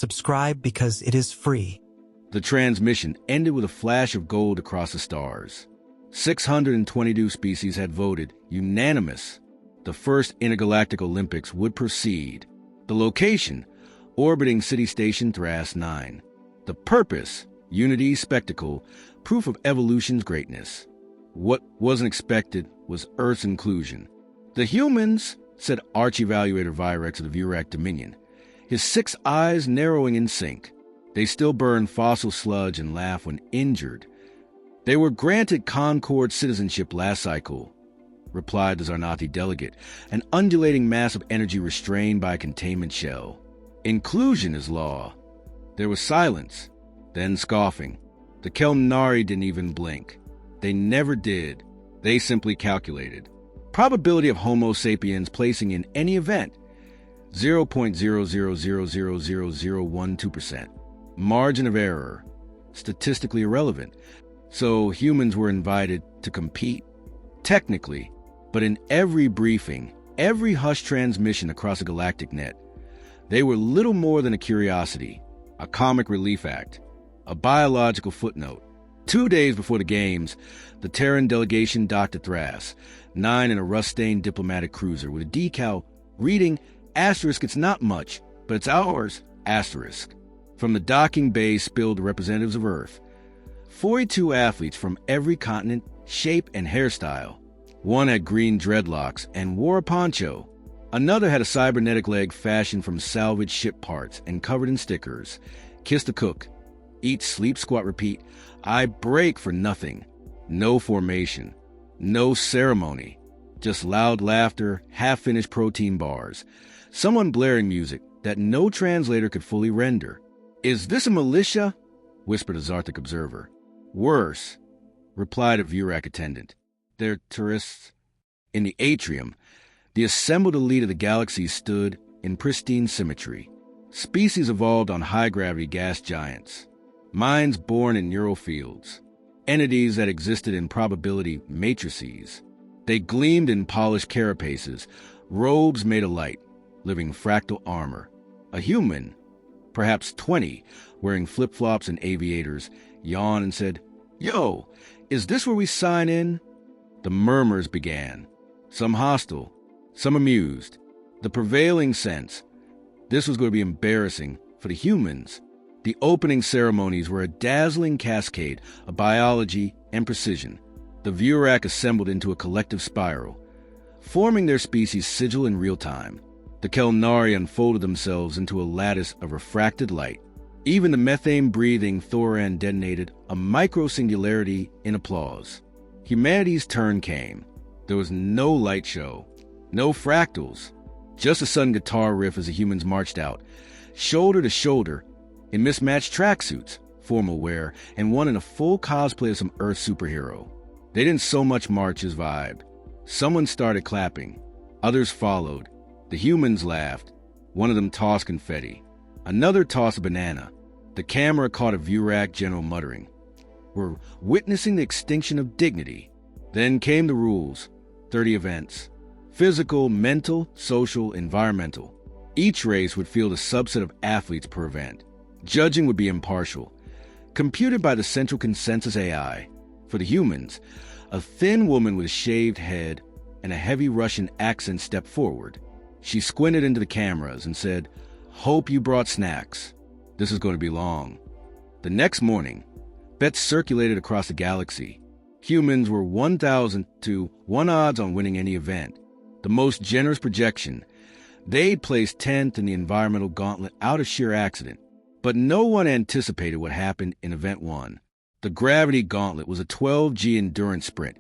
Subscribe because it is free. The transmission ended with a flash of gold across the stars. 622 species had voted unanimous. The first intergalactic Olympics would proceed. The location, orbiting City Station Thras 9. The purpose, unity, spectacle, proof of evolution's greatness. What wasn't expected was Earth's inclusion. The humans, said Arch-Evaluator Virex of the Vurak Dominion, his 6 eyes narrowing in sync. They still burn fossil sludge and laugh when injured. They were granted Concord citizenship last cycle, replied the Zarnathi delegate, an undulating mass of energy restrained by a containment shell. Inclusion is law. There was silence, then scoffing. The Kelnari didn't even blink. They never did. They simply calculated. Probability of Homo sapiens placing in any event, 0.000000012%. Margin of error, statistically irrelevant. So humans were invited to compete, technically, but in every briefing, every hush transmission across a galactic net, they were little more than a curiosity, a comic relief act, a biological footnote. 2 days before the games, the Terran delegation docked at Thras 9 in a rust-stained diplomatic cruiser with a decal reading, asterisk, it's not much, but it's ours, asterisk. From the docking bay spilled the representatives of Earth, 42 athletes from every continent, shape, and hairstyle. One had green dreadlocks and wore a poncho. Another had a cybernetic leg fashioned from salvaged ship parts and covered in stickers. Kiss the cook. Eat, sleep, squat, repeat. I break for nothing. No formation. No ceremony. Just loud laughter, half-finished protein bars. Someone blaring music that no translator could fully render. Is this a militia? Whispered a Zarthic observer. Worse, replied a Vurak attendant. They're tourists. In the atrium, the assembled elite of the galaxy stood in pristine symmetry. Species evolved on high-gravity gas giants. Minds born in neural fields. Entities that existed in probability matrices. They gleamed in polished carapaces, robes made of light, living fractal armor. A human, perhaps 20, wearing flip-flops and aviators, yawned and said, Yo, is this where we sign in? The murmurs began, some hostile, some amused. The prevailing sense, this was going to be embarrassing for the humans. The opening ceremonies were a dazzling cascade of biology and precision. The Vurak assembled into a collective spiral, forming their species' sigil in real time. The Kelnari unfolded themselves into a lattice of refracted light. Even the methane-breathing Thoran detonated a micro-singularity in applause. Humanity's turn came. There was no light show, no fractals, just a sudden guitar riff as the humans marched out, shoulder to shoulder, in mismatched tracksuits, formal wear, and one in a full cosplay of some Earth superhero. They didn't so much march as vibe. Someone started clapping. Others followed. The humans laughed. One of them tossed confetti. Another tossed a banana. The camera caught a Vurak general muttering. We're witnessing the extinction of dignity. Then came the rules. 30 events. Physical, mental, social, environmental. Each race would field a subset of athletes per event. Judging would be impartial. Computed by the Central Consensus AI. For the humans, a thin woman with a shaved head and a heavy Russian accent stepped forward. She squinted into the cameras and said, Hope you brought snacks. This is going to be long. The next morning, bets circulated across the galaxy. Humans were 1,000 to 1 odds on winning any event. The most generous projection. They'd placed 10th in the environmental gauntlet out of sheer accident. But no one anticipated what happened in Event 1. The gravity gauntlet was a 12G endurance sprint,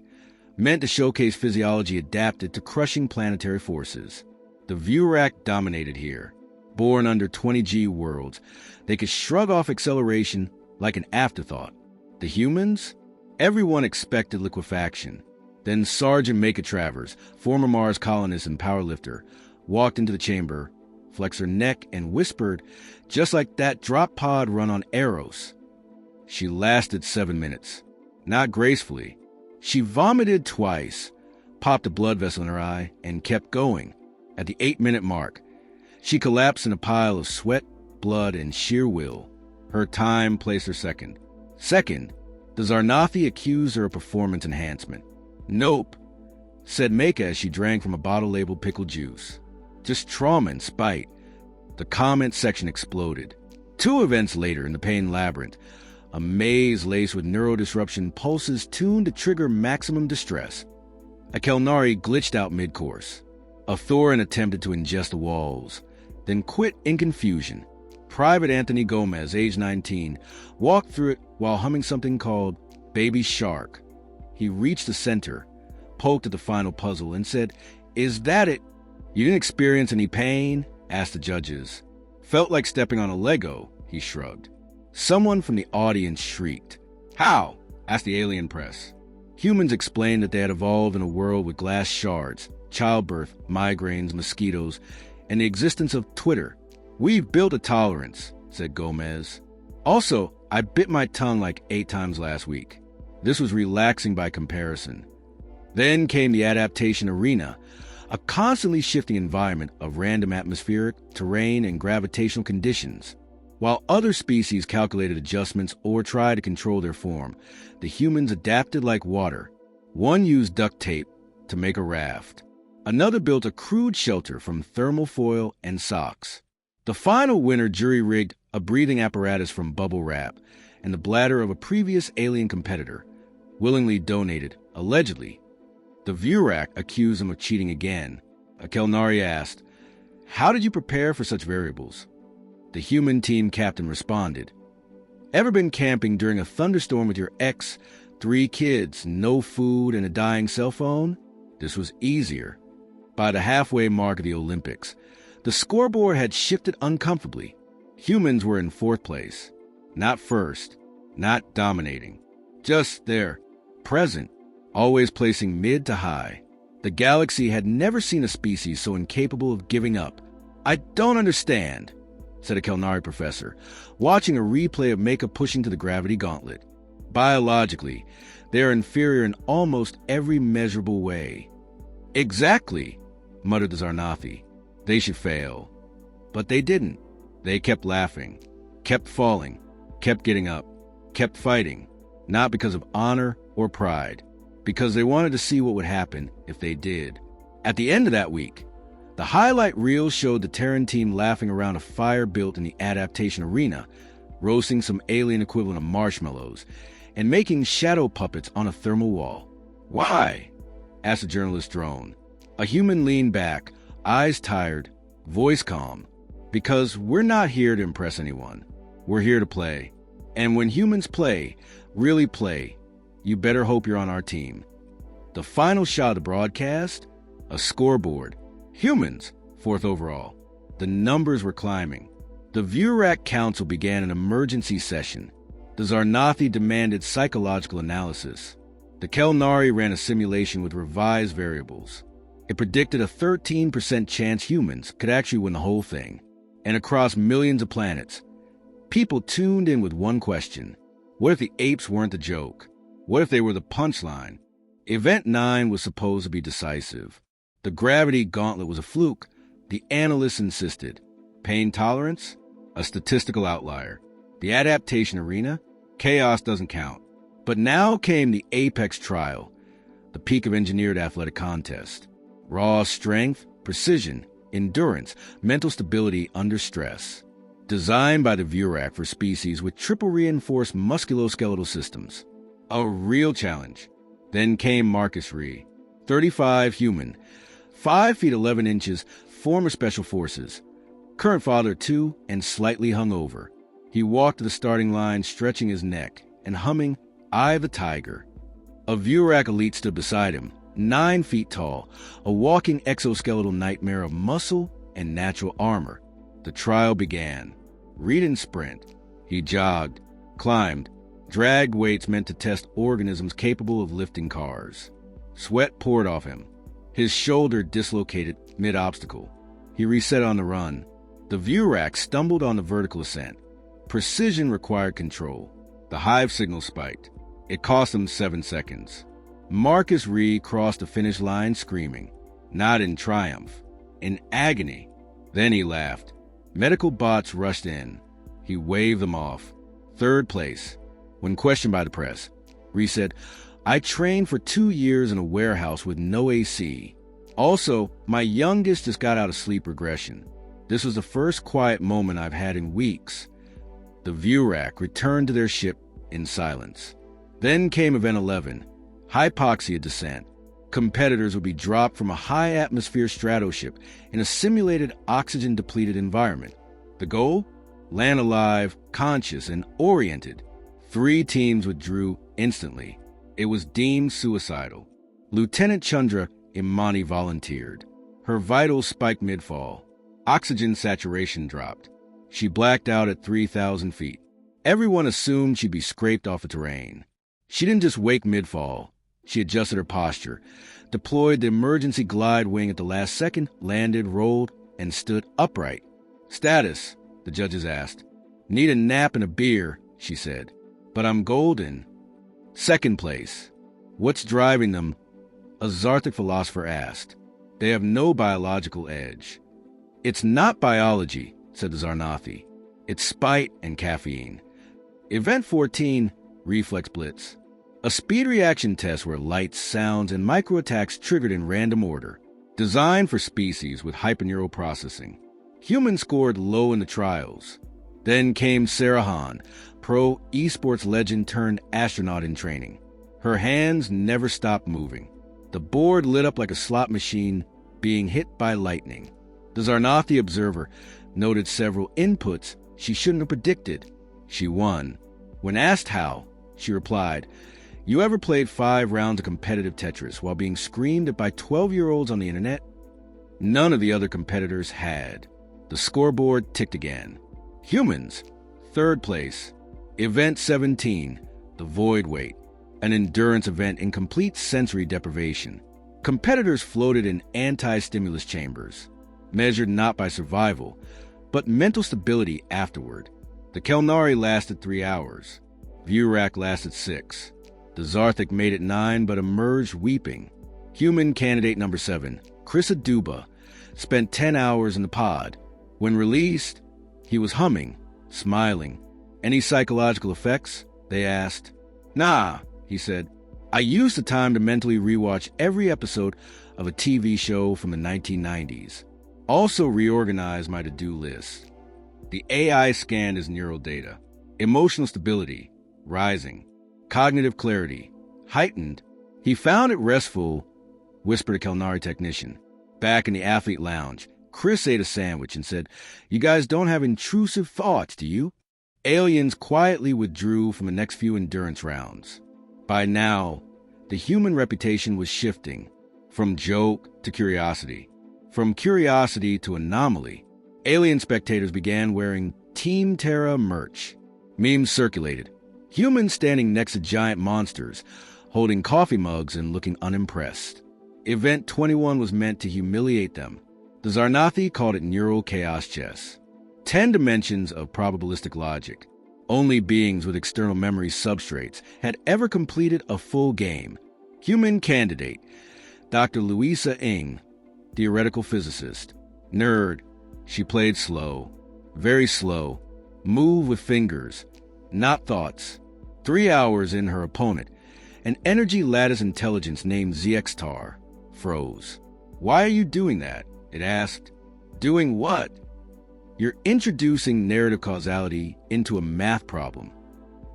meant to showcase physiology adapted to crushing planetary forces. The Vurak dominated here. Born under 20G worlds, they could shrug off acceleration like an afterthought. The humans? Everyone expected liquefaction. Then Sergeant Makatravers, former Mars colonist and powerlifter, walked into the chamber, flexed her neck, and whispered, just like that drop pod run on Eros. She lasted 7 minutes. Not gracefully. She vomited twice, popped a blood vessel in her eye, and kept going. At the 8-minute mark, she collapsed in a pile of sweat, blood and sheer will. Her time placed her second. Second, the Zarnathi accused her of performance enhancement. Nope, said Maka as she drank from a bottle labeled pickle juice. Just trauma and spite. The comment section exploded. 2 events later in the Pain Labyrinth, a maze laced with neurodisruption pulses tuned to trigger maximum distress. A Kelnari glitched out mid-course. A Thorin attempted to ingest the walls, then quit in confusion. Private Anthony Gomez, age 19, walked through it while humming something called Baby Shark. He reached the center, poked at the final puzzle, and said, "Is that it?" "You didn't experience any pain?" asked the judges. "Felt like stepping on a Lego," he shrugged. Someone from the audience shrieked. "How?" asked the alien press. Humans explained that they had evolved in a world with glass shards, childbirth, migraines, mosquitoes, and the existence of Twitter. "We've built a tolerance," said Gomez. "Also, I bit my tongue like 8 times last week." This was relaxing by comparison. Then came the adaptation arena, a constantly shifting environment of random atmospheric, terrain, and gravitational conditions. While other species calculated adjustments or tried to control their form, the humans adapted like water. One used duct tape to make a raft. Another built a crude shelter from thermal foil and socks. The final winner jury-rigged a breathing apparatus from bubble wrap and the bladder of a previous alien competitor, willingly donated, allegedly. The Vurak accused him of cheating again. A Kelnari asked, "How did you prepare for such variables?" The human team captain responded, "Ever been camping during a thunderstorm with your ex, 3 kids, no food, and a dying cell phone? This was easier." By the halfway mark of the Olympics, the scoreboard had shifted uncomfortably. Humans were in 4th place. Not first, not dominating. Just there, present, always placing mid to high. The galaxy had never seen a species so incapable of giving up. "I don't understand," said a Kelnari professor, watching a replay of Maka pushing to the gravity gauntlet. "Biologically, they are inferior in almost every measurable way." "Exactly," muttered the Zarnathi. "They should fail." But they didn't. They kept laughing, kept falling, kept getting up, kept fighting, not because of honor or pride, because they wanted to see what would happen if they did. At the end of that week, the highlight reel showed the Terran team laughing around a fire built in the adaptation arena, roasting some alien equivalent of marshmallows, and making shadow puppets on a thermal wall. "Why?" asked a journalist drone. A human leaned back, eyes tired, voice calm. "Because we're not here to impress anyone. We're here to play. And when humans play, really play, you better hope you're on our team." The final shot of the broadcast? A scoreboard. Humans, 4th overall. The numbers were climbing. The Vurak Council began an emergency session. The Zarnathi demanded psychological analysis. The Kelnari ran a simulation with revised variables. It predicted a 13% chance humans could actually win the whole thing. And across millions of planets, people tuned in with one question. What if the apes weren't the joke? What if they were the punchline? Event 9 was supposed to be decisive. The gravity gauntlet was a fluke, the analysts insisted. Pain tolerance? A statistical outlier. The adaptation arena? Chaos doesn't count. But now came the apex trial, the peak of engineered athletic contest. Raw strength, precision, endurance, mental stability under stress. Designed by the Vurak for species with triple reinforced musculoskeletal systems. A real challenge. Then came Marcus Ree, 35 human, 5 feet 11 inches, former special forces, current father too, and slightly hungover. He walked to the starting line, stretching his neck and humming "Eye of the Tiger." A Vurak elite stood beside him, 9 feet tall, a walking exoskeletal nightmare of muscle and natural armor. The trial began. Reed didn't sprint. He jogged, climbed, dragged weights meant to test organisms capable of lifting cars. Sweat poured off him. His shoulder dislocated mid-obstacle. He reset on the run. The Vurak stumbled on the vertical ascent. Precision required control. The hive signal spiked. It cost him 7 seconds. Marcus Ree crossed the finish line screaming, not in triumph, in agony. Then he laughed. Medical bots rushed in. He waved them off. Third place. When questioned by the press, Reese said, "I trained for 2 years in a warehouse with no AC. Also, my youngest just got out of sleep regression. This was the first quiet moment I've had in weeks." The Vurak returned to their ship in silence. Then came Event 11, Hypoxia Descent. Competitors would be dropped from a high-atmosphere stratoship in a simulated oxygen-depleted environment. The goal? Land alive, conscious, and oriented. 3 teams withdrew instantly. It was deemed suicidal. Lieutenant Chandra Imani volunteered. Her vitals spiked mid-fall. Oxygen saturation dropped. She blacked out at 3,000 feet. Everyone assumed she'd be scraped off the terrain. She didn't just wake mid-fall. She adjusted her posture, deployed the emergency glide wing at the last second, landed, rolled, and stood upright. "Status?" the judges asked. "Need a nap and a beer," she said. "But I'm golden." Second place. "What's driving them?" a Zarthic philosopher asked. "They have no biological edge." "It's not biology," said the Zarnathi. "It's spite and caffeine." Event 14, Reflex Blitz. A speed reaction test where lights, sounds, and microattacks triggered in random order. Designed for species with hyperneural processing. Humans scored low in the trials. Then came Sarah Hahn, pro esports legend turned astronaut in training. Her hands never stopped moving. The board lit up like a slot machine being hit by lightning. The Zarnathi observer noted several inputs she shouldn't have predicted. She won. When asked how, she replied, "You ever played 5 rounds of competitive Tetris while being screamed at by 12-year-olds on the internet?" None of the other competitors had. The scoreboard ticked again. Humans, third place. Event 17, the Void Weight, an endurance event in complete sensory deprivation. Competitors floated in anti-stimulus chambers, measured not by survival, but mental stability afterward. The Kelnari lasted 3 hours. Vurak lasted 6. The Zarthic made it 9 but emerged weeping. Human candidate number 7, Chris Aduba, spent 10 hours in the pod. When released, he was humming, smiling. "Any psychological effects?" they asked. "Nah," he said. "I used the time to mentally rewatch every episode of a TV show from the 1990s. Also reorganize my to-do list." The AI scanned his neural data. Emotional stability, rising. Cognitive clarity, heightened. He found it restful, whispered a Kelnari technician. Back in the athlete lounge, Chris ate a sandwich and said, "You guys don't have intrusive thoughts, do you?" Aliens quietly withdrew from the next few endurance rounds. By now, the human reputation was shifting, from joke to curiosity, from curiosity to anomaly. Alien spectators began wearing Team Terra merch. Memes circulated. Humans standing next to giant monsters, holding coffee mugs and looking unimpressed. Event 21 was meant to humiliate them. The Zarnathi called it neural chaos chess. 10 dimensions of probabilistic logic. Only beings with external memory substrates had ever completed a full game. Human candidate, Dr. Louisa Ng, theoretical physicist. Nerd. She played slow, very slow, move with fingers, not thoughts. 3 hours in, her opponent, an energy lattice intelligence named ZXTAR, froze. "Why are you doing that?" it asked. "Doing what?" "You're introducing narrative causality into a math problem."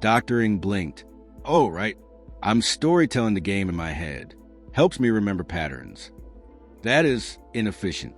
Dr. Ng blinked. "Oh, right. I'm storytelling the game in my head. Helps me remember patterns." "That is inefficient."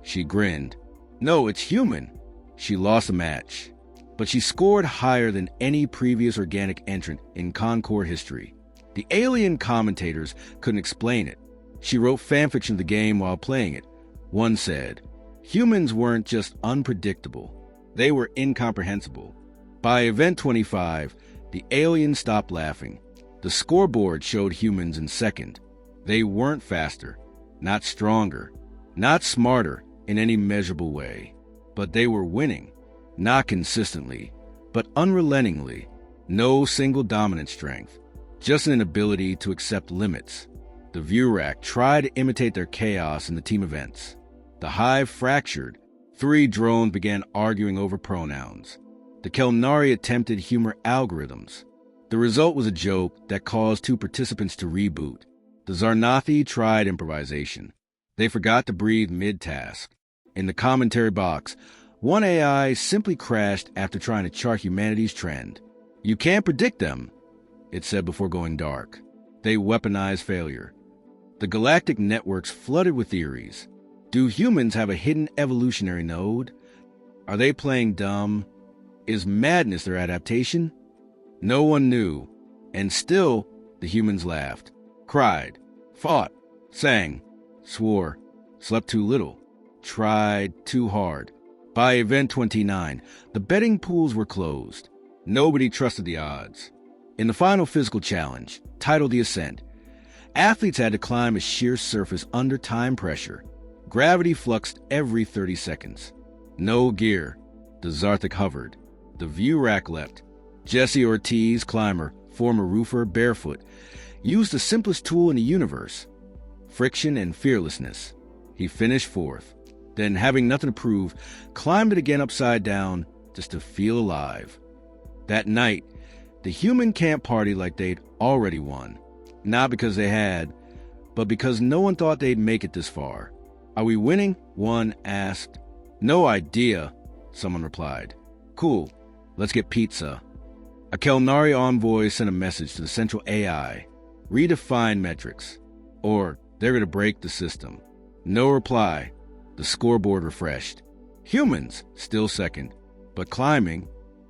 She grinned. "No, it's human." She lost a match, but she scored higher than any previous organic entrant in Concord history. The alien commentators couldn't explain it. She wrote fanfiction of the game while playing it. One said, "Humans weren't just unpredictable, they were incomprehensible." By Event 25, the aliens stopped laughing. The scoreboard showed humans in second. They weren't faster, not stronger, not smarter in any measurable way, but they were winning. Not consistently, but unrelentingly. No single dominant strength, just an ability to accept limits. The Vurak tried to imitate their chaos in the team events. The hive fractured, 3 drones began arguing over pronouns. The Kelnari attempted humor algorithms. The result was a joke that caused 2 participants to reboot. The Zarnathi tried improvisation. They forgot to breathe mid-task. In the commentary box, one AI simply crashed after trying to chart humanity's trend. "You can't predict them," it said before going dark. They weaponized failure. The galactic networks flooded with theories. Do humans have a hidden evolutionary node? Are they playing dumb? Is madness their adaptation? No one knew, and still the humans laughed, cried, fought, sang, swore, slept too little, tried too hard. By Event 29, the betting pools were closed. Nobody trusted the odds. In the final physical challenge, titled The Ascent, athletes had to climb a sheer surface under time pressure. Gravity fluxed every 30 seconds. No gear. The Zarthik hovered. The view rack leapt. Jesse Ortiz, climber, former roofer, barefoot, used the simplest tool in the universe, friction and fearlessness. He finished 4th. Then, having nothing to prove, climbed it again upside down just to feel alive. That night, the human camp partied like they'd already won. Not because they had, but because no one thought they'd make it this far. "Are we winning?" one asked. "No idea," someone replied. "Cool, let's get pizza." A Kelnari envoy sent a message to the central AI. "Redefine metrics, or they're going to break the system." No reply. The scoreboard refreshed. Humans, still second, but climbing.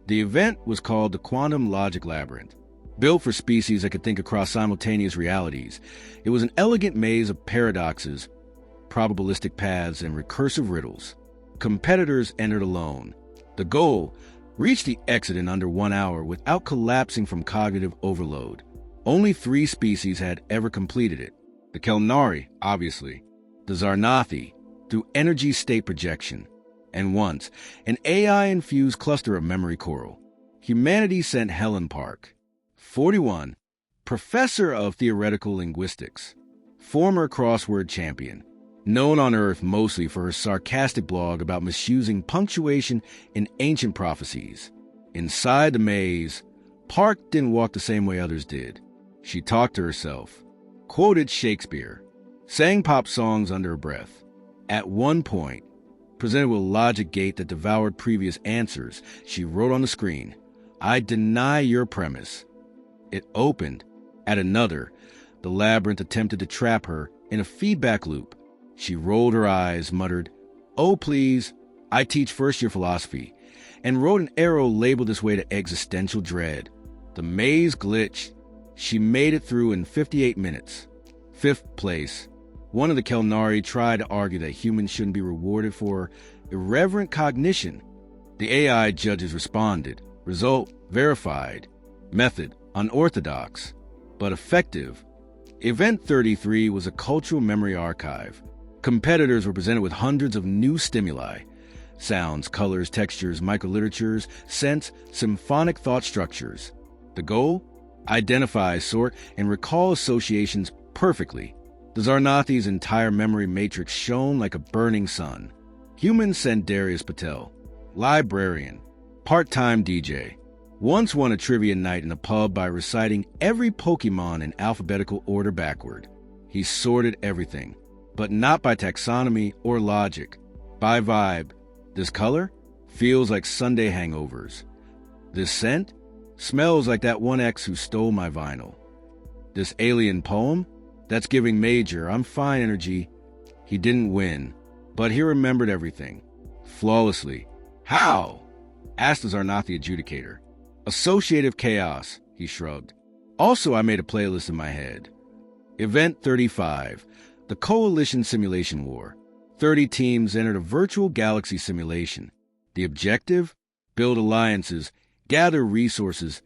The event was called the Quantum Logic Labyrinth. Built for species that could think across simultaneous realities, it was an elegant maze of paradoxes, probabilistic paths, and recursive riddles. Competitors entered alone. The goal: reach the exit in under 1 hour without collapsing from cognitive overload. Only 3 species had ever completed it. The Kelnari, obviously. The Zarnathi, through energy state projection. And once, an AI-infused cluster of memory coral. Humanity sent Helen Park. 41. Professor of Theoretical Linguistics. Former crossword champion. Known on Earth mostly for her sarcastic blog about misusing punctuation in ancient prophecies. Inside the maze, Park didn't walk the same way others did. She talked to herself, quoted Shakespeare, sang pop songs under her breath. At one point, presented with a logic gate that devoured previous answers, she wrote on the screen, "I deny your premise." It opened. At another, the labyrinth attempted to trap her in a feedback loop. She rolled her eyes, muttered, "Oh, please, I teach first-year philosophy," and wrote an arrow labeled this way to existential dread. The maze glitched. She made it through in 58 minutes. 5th place. One of the Kelnari tried to argue that humans shouldn't be rewarded for irreverent cognition. The AI judges responded. Result: verified. Method: unorthodox, but effective. Event 33 was a cultural memory archive. Competitors were presented with hundreds of new stimuli: sounds, colors, textures, microliteratures, scents, symphonic thought structures. The goal? Identify, sort, and recall associations perfectly. The Zarnathi's entire memory matrix shone like a burning sun. Humans sent Darius Patel, librarian, part-time DJ. Once won a trivia night in a pub by reciting every Pokemon in alphabetical order backward. He sorted everything, but not by taxonomy or logic, by vibe. This color feels like Sunday hangovers. This scent smells like that one ex who stole my vinyl. This alien poem, that's giving major, I'm fine energy. He didn't win, but he remembered everything. Flawlessly. How? Asked the Zarnathi adjudicator. Associative chaos, he shrugged. Also, I made a playlist in my head. Event 35, the Coalition Simulation War. 30 teams entered a virtual galaxy simulation. The objective? Build alliances, gather resources,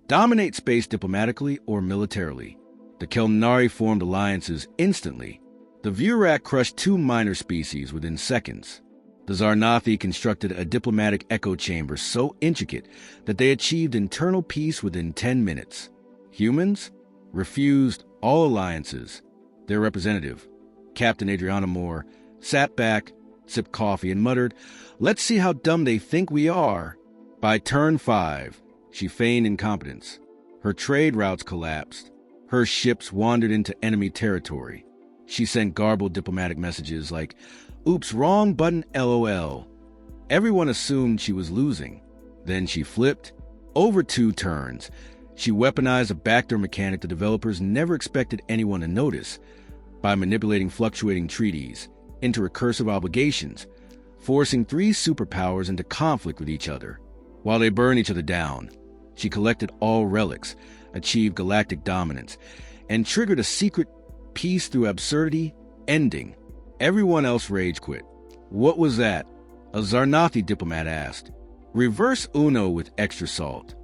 dominate space diplomatically or militarily. The Kelnari formed alliances instantly. The Vurak crushed 2 minor species within seconds. The Zarnathi constructed a diplomatic echo chamber so intricate that they achieved internal peace within 10 minutes. Humans refused all alliances. Their representative, Captain Adriana Moore, sat back, sipped coffee, and muttered, "Let's see how dumb they think we are." By turn 5, she feigned incompetence. Her trade routes collapsed. Her ships wandered into enemy territory. She sent garbled diplomatic messages like, "Oops, wrong button, LOL." Everyone assumed she was losing. Then she flipped. Over 2 turns, she weaponized a backdoor mechanic the developers never expected anyone to notice by manipulating fluctuating treaties into recursive obligations, forcing 3 superpowers into conflict with each other. While they burned each other down, she collected all relics, achieved galactic dominance, and triggered a secret peace through absurdity ending. Everyone else rage quit. "What was that?" a Zarnathi diplomat asked. "Reverse Uno with extra salt,"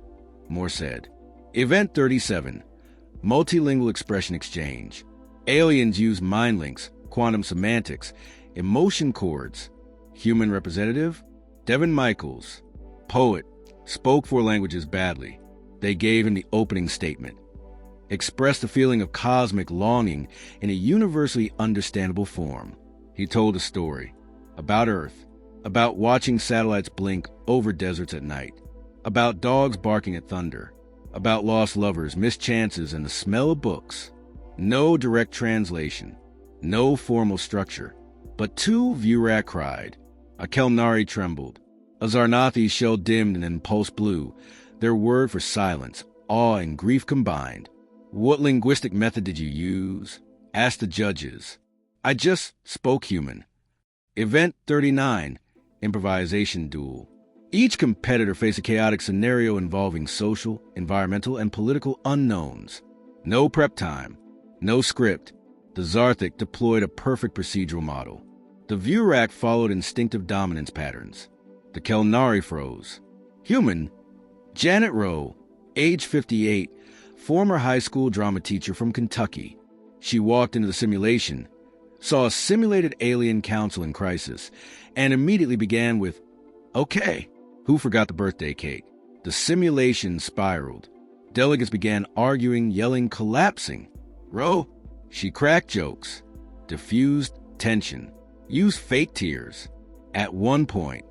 Moore said. Event 37, Multilingual Expression Exchange. Aliens use mind links, quantum semantics, emotion chords. Human representative, Devin Michaels. Poet, spoke 4 languages badly. They gave him the opening statement. Expressed a feeling of cosmic longing in a universally understandable form. He told a story about Earth, about watching satellites blink over deserts at night, about dogs barking at thunder, about lost lovers, missed chances, and the smell of books. No direct translation, no formal structure, but 2 Vurak cried, a Kelnari trembled, a Zarnathi shell dimmed and then pulse blew, their word for silence, awe and grief combined. "What linguistic method did you use?" asked the judges. "I just spoke human." Event 39, Improvisation Duel. Each competitor faced a chaotic scenario involving social, environmental, and political unknowns. No prep time, no script. The Zarthic deployed a perfect procedural model. The Vurak followed instinctive dominance patterns. The Kelnari froze. Human, Janet Rowe, age 58, former high school drama teacher from Kentucky. She walked into the simulation, saw a simulated alien council in crisis, and immediately began with, "Okay, who forgot the birthday cake?" The simulation spiraled. Delegates began arguing, yelling, collapsing. "Rowe," she cracked jokes, diffused tension, used fake tears. At one point,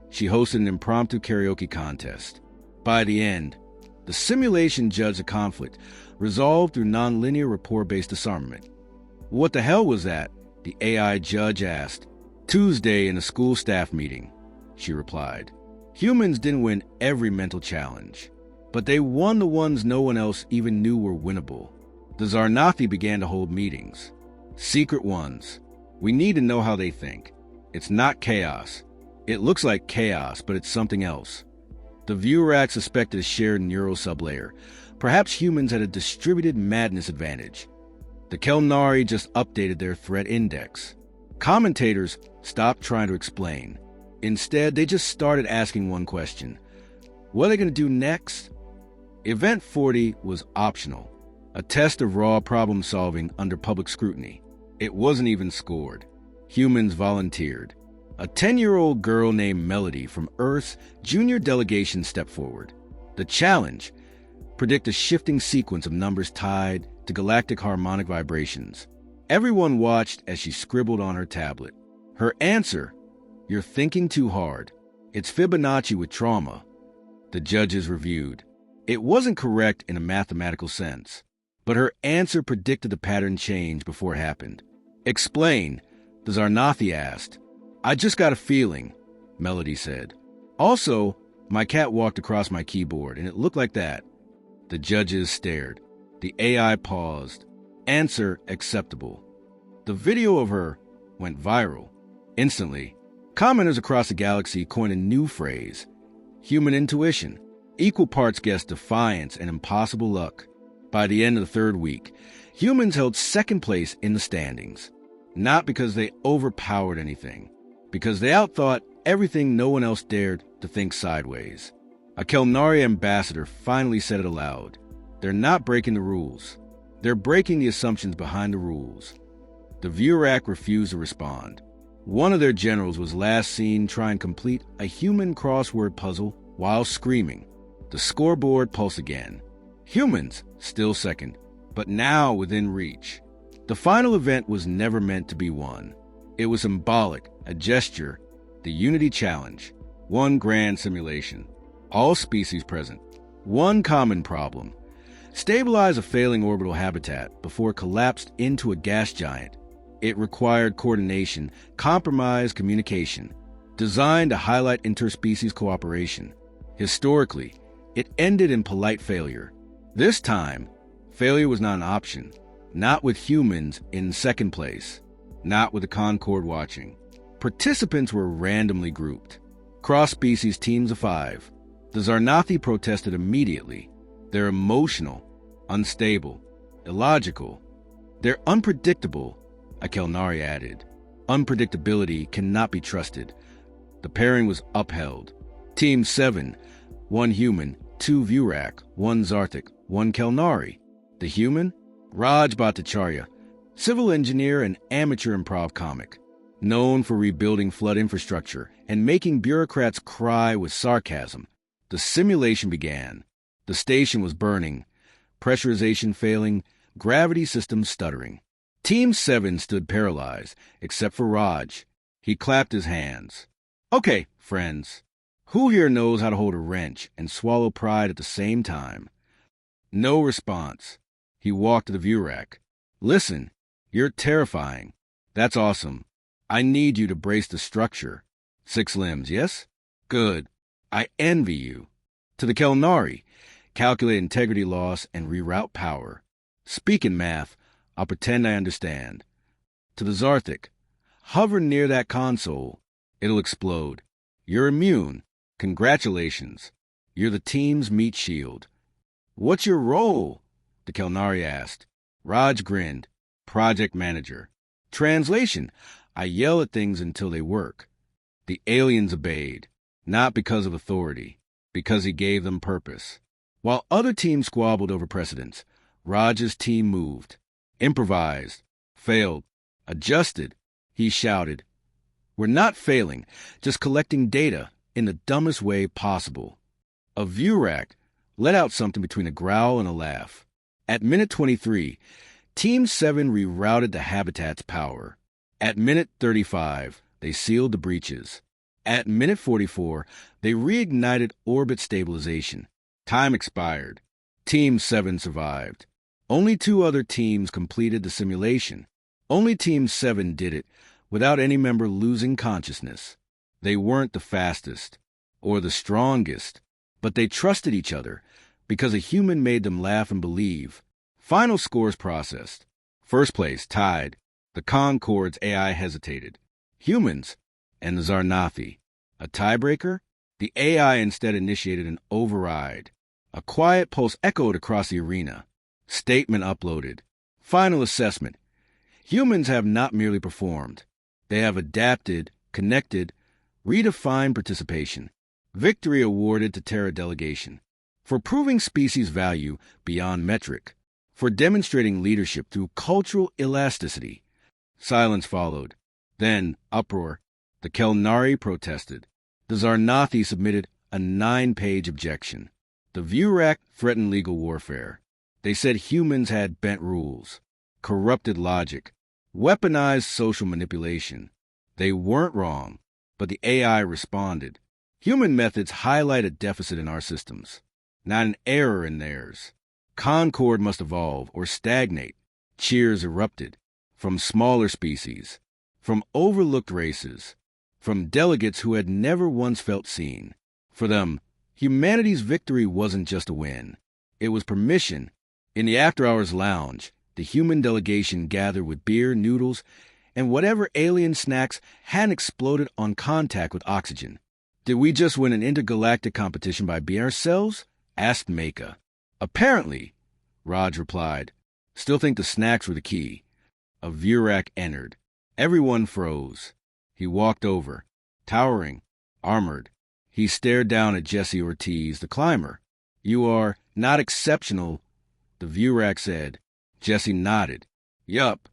she hosted an impromptu karaoke contest. By the end, the simulation judged a conflict, resolved through nonlinear rapport-based disarmament. "What the hell was that?" the AI judge asked. "Tuesday in a school staff meeting," she replied. Humans didn't win every mental challenge, but they won the ones no one else even knew were winnable. The Zarnathi began to hold meetings. Secret ones. We need to know how they think. It's not chaos. It looks like chaos, but it's something else. The Vurak suspected a shared neural sublayer. Perhaps humans had a distributed madness advantage. The Kelnari just updated their threat index. Commentators stopped trying to explain. Instead, they just started asking one question. What are they going to do next? Event 40 was optional, a test of raw problem solving under public scrutiny. It wasn't even scored. Humans volunteered. A 10-year-old girl named Melody from Earth's junior delegation stepped forward. The challenge: predict a shifting sequence of numbers tied to galactic harmonic vibrations. Everyone watched as she scribbled on her tablet. Her answer: "You're thinking too hard. It's Fibonacci with trauma." The judges reviewed. It wasn't correct in a mathematical sense, but her answer predicted the pattern change before it happened. "Explain," the Zarnathi asked. "I just got a feeling," Melody said. "Also, my cat walked across my keyboard, and it looked like that." The judges stared. The AI paused. Answer acceptable. The video of her went viral. Instantly, commenters across the galaxy coined a new phrase: human intuition. Equal parts guessed defiance and impossible luck. By the end of the 3rd week, humans held 2nd place in the standings. Not because they overpowered anything, because they outthought everything no one else dared to think sideways. A Kelnari ambassador finally said it aloud. They're not breaking the rules. They're breaking the assumptions behind the rules. The Vurak refused to respond. One of their generals was last seen trying to complete a human crossword puzzle while screaming. The scoreboard pulsed again. Humans, still 2nd, but now within reach. The final event was never meant to be won. It was symbolic, a gesture, the Unity Challenge, one grand simulation, all species present, one common problem. Stabilize a failing orbital habitat before it collapsed into a gas giant. It required coordination, compromised communication, designed to highlight interspecies cooperation. Historically, it ended in polite failure. This time, failure was not an option, not with humans in second place, not with the Concorde watching. Participants were randomly grouped. Cross-species teams of 5. The Zarnathi protested immediately. They're emotional, unstable, illogical. They're unpredictable, Akelnari added. Unpredictability cannot be trusted. The pairing was upheld. Team 7, 1 human, 2 Vurak, 1 Zarthik, 1 Kelnari. The human? Raj Bhattacharya, civil engineer and amateur improv comic, known for rebuilding flood infrastructure and making bureaucrats cry with sarcasm. The simulation began. The station was burning, pressurization failing, gravity systems stuttering. Team 7 stood paralyzed, except for Raj. He clapped his hands. Okay, friends. Who here knows how to hold a wrench and swallow pride at the same time? No response. He walked to the view rack. Listen, you're terrifying. That's awesome. I need you to brace the structure. 6 limbs, yes? Good. I envy you. To the Kelnari, calculate integrity loss and reroute power. Speak in math. I'll pretend I understand. To the Zarthik, hover near that console. It'll explode. You're immune. Congratulations. You're the team's meat shield. What's your role? The Kelnari asked. Raj grinned. Project manager. Translation, I yell at things until they work. The aliens obeyed, not because of authority, because he gave them purpose. While other teams squabbled over precedence, Raj's team moved, improvised, failed, adjusted. He shouted, We're not failing, just collecting data in the dumbest way possible. A view rack let out something between a growl and a laugh. At minute 23, Team 7 rerouted the habitat's power. At minute 35, they sealed the breaches. At minute 44, they reignited orbit stabilization. Time expired. Team 7 survived. Only 2 other teams completed the simulation. Only Team 7 did it without any member losing consciousness. They weren't the fastest or the strongest, but they trusted each other because a human made them laugh and believe. Final scores processed. First place tied. The Concorde's AI hesitated. Humans and the Zarnathi. A tiebreaker? The AI instead initiated an override. A quiet pulse echoed across the arena. Statement uploaded. Final assessment. Humans have not merely performed. They have adapted, connected, redefined participation. Victory awarded to Terra delegation. For proving species value beyond metric. For demonstrating leadership through cultural elasticity. Silence followed. Then, uproar. The Kelnari protested. The Zarnathi submitted a 9-page objection. The Vurak threatened legal warfare. They said humans had bent rules, corrupted logic, weaponized social manipulation. They weren't wrong, but the AI responded. Human methods highlight a deficit in our systems, not an error in theirs. Concorde must evolve or stagnate. Cheers erupted. From smaller species, from overlooked races, from delegates who had never once felt seen. For them, humanity's victory wasn't just a win. It was permission. In the after-hours lounge, the human delegation gathered with beer, noodles, and whatever alien snacks hadn't exploded on contact with oxygen. Did we just win an intergalactic competition by being ourselves? Asked Maka. Apparently, Raj replied. Still think the snacks were the key. A Vurak entered. Everyone froze. He walked over, towering, armored. He stared down at Jesse Ortiz, the climber. You are not exceptional, the Vurak said. Jesse nodded. Yup,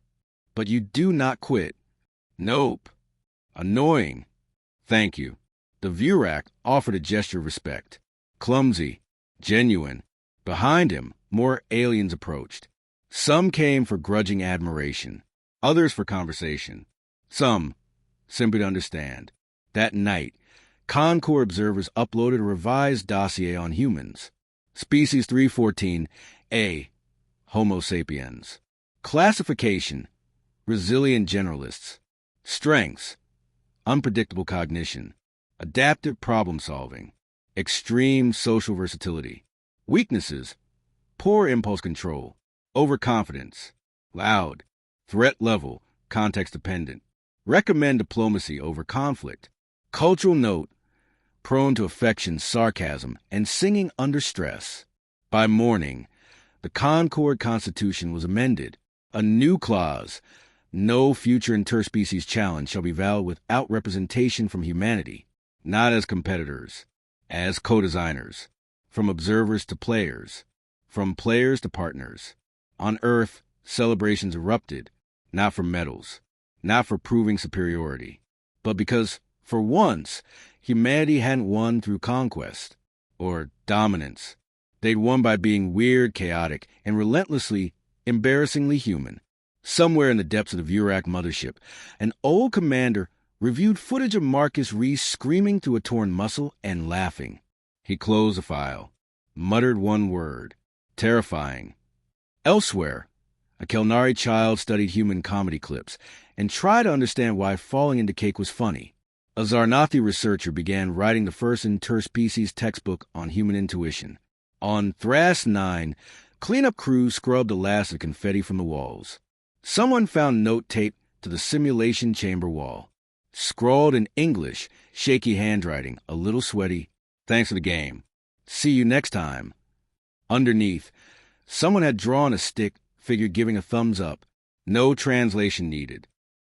but you do not quit. Nope. Annoying. Thank you. The Vurak offered a gesture of respect. Clumsy, genuine. Behind him, more aliens approached. Some came for grudging admiration, others for conversation. Some, simply to understand. That night, Concord observers uploaded a revised dossier on humans. Species 314A, Homo sapiens. Classification, resilient generalists. Strengths, unpredictable cognition, adaptive problem solving, extreme social versatility. Weaknesses, poor impulse control, overconfidence, loud, threat level, context dependent. Recommend diplomacy over conflict. Cultural note, prone to affection, sarcasm, and singing under stress. By morning, the Concord Constitution was amended. A new clause, no future interspecies challenge shall be valid without representation from humanity, not as competitors, as co-designers, from observers to players, from players to partners. On Earth, celebrations erupted, not for medals, not for proving superiority, but because, for once, humanity hadn't won through conquest or dominance. They'd won by being weird, chaotic, and relentlessly, embarrassingly human. Somewhere in the depths of the Vurak mothership, an old commander reviewed footage of Marcus Reese screaming through a torn muscle and laughing. He closed the file, muttered one word, terrifying. Elsewhere, a Kelnari child studied human comedy clips and tried to understand why falling into cake was funny. A Zarnathi researcher began writing the first interspecies textbook on human intuition. On Thras 9, cleanup crews scrubbed the last of confetti from the walls. Someone found note taped to the simulation chamber wall. Scrawled in English, shaky handwriting, a little sweaty. Thanks for the game. See you next time. Underneath, someone had drawn a stick figure giving a thumbs up. No translation needed.